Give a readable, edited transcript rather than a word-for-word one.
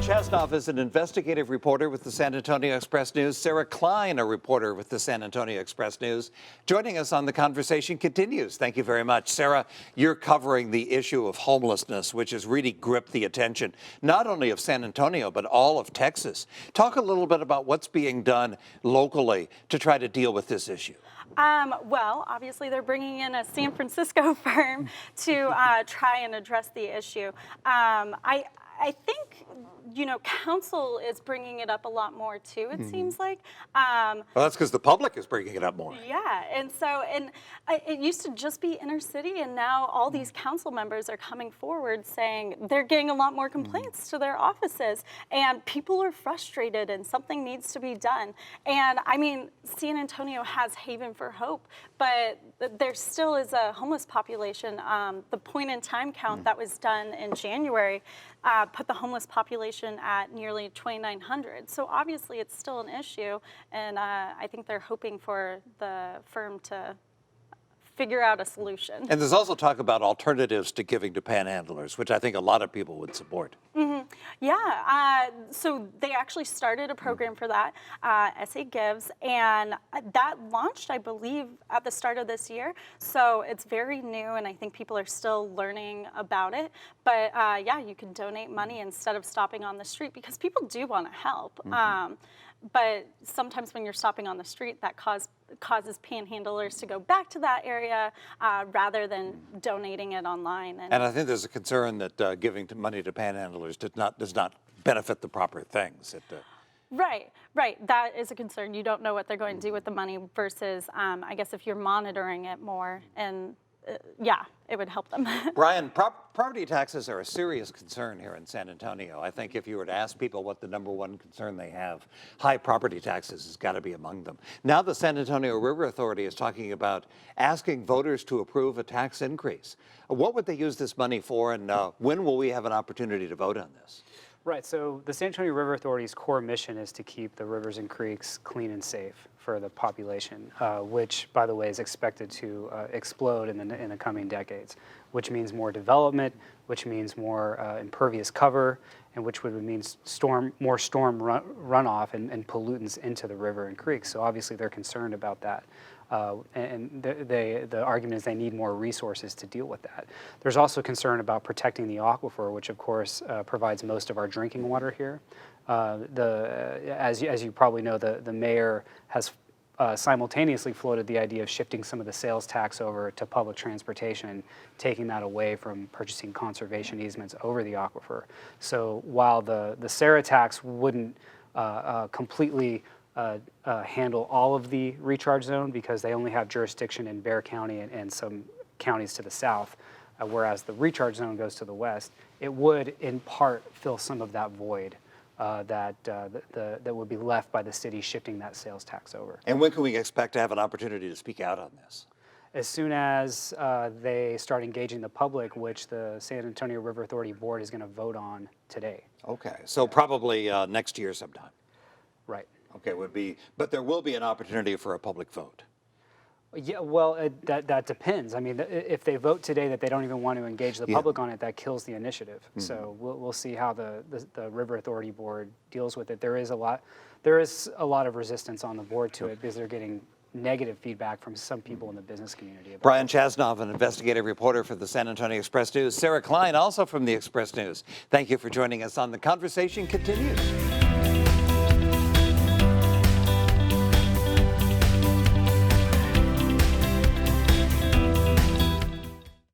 Chasnoff is an investigative reporter with the San Antonio Express News. Sara, Cline, a reporter with the San Antonio Express News, joining us on The Conversation Continues. Thank you very much. Sara, you're covering the issue of homelessness, which has really gripped the attention, not only of San Antonio, but all of Texas. Talk a little bit about what's being done locally to try to deal with this issue. Well, obviously they're bringing in a San Francisco firm to try and address the issue. I think, council is bringing it up a lot more too, it seems like. Well, that's because the public is bringing it up more. Yeah, and it used to just be inner city, and now all these council members are coming forward saying they're getting a lot more complaints to their offices, and people are frustrated and something needs to be done. And I mean, San Antonio has Haven for Hope, but there still is a homeless population. The point in time count that was done in January put the homeless population at nearly 2,900. So obviously it's still an issue, and I think they're hoping for the firm to figure out a solution. And there's also talk about alternatives to giving to panhandlers, which I think a lot of people would support. Yeah, so they actually started a program for that, SA Gives, and that launched, I believe, at the start of this year. So it's very new, and I think people are still learning about it. But yeah, you can donate money instead of stopping on the street, because people do want to help. But sometimes when you're stopping on the street, that causes panhandlers to go back to that area rather than donating it online. And I think there's a concern that giving money to panhandlers does not benefit the proper things. Right. That is a concern. You don't know what they're going to do with the money versus, I guess, if you're monitoring it more, and yeah, it would help them. Brian, property taxes are a serious concern here in San Antonio. I think if you were to ask people what the #1 concern they have, high property taxes has got to be among them. Now the San Antonio River Authority is talking about asking voters to approve a tax increase. What would they use this money for, and when will we have an opportunity to vote on this? Right, so the San Antonio River Authority's core mission is to keep the rivers and creeks clean and safe for the population, which, by the way, is expected to explode in the coming decades, which means more development, which means more impervious cover, and which would mean more storm runoff and pollutants into the river and creeks. So obviously they're concerned about that. And the argument is they need more resources to deal with that. There's also concern about protecting the aquifer, which of course provides most of our drinking water here. As you probably know, the mayor has simultaneously floated the idea of shifting some of the sales tax over to public transportation, taking that away from purchasing conservation easements over the aquifer. So while the Sara tax wouldn't completely handle all of the recharge zone, because they only have jurisdiction in Bexar County and some counties to the south, whereas the recharge zone goes to the west, it would in part fill some of that void that would be left by the city shifting that sales tax over. And when can we expect to have an opportunity to speak out on this? As soon as they start engaging the public, which the San Antonio River Authority Board is going to vote on today. Okay, so probably next year sometime. Right. Okay, but there will be an opportunity for a public vote. Yeah, well, that depends. I mean, if they vote today that they don't even want to engage the public on it, that kills the initiative. So we'll see how the River Authority Board deals with it. There is a lot of resistance on the board to it because they're getting negative feedback from some people in the business community. Brian Chasnoff, an investigative reporter for the San Antonio Express News. Sara, Cline, also from the Express News. Thank you for joining us on The Conversation Continues.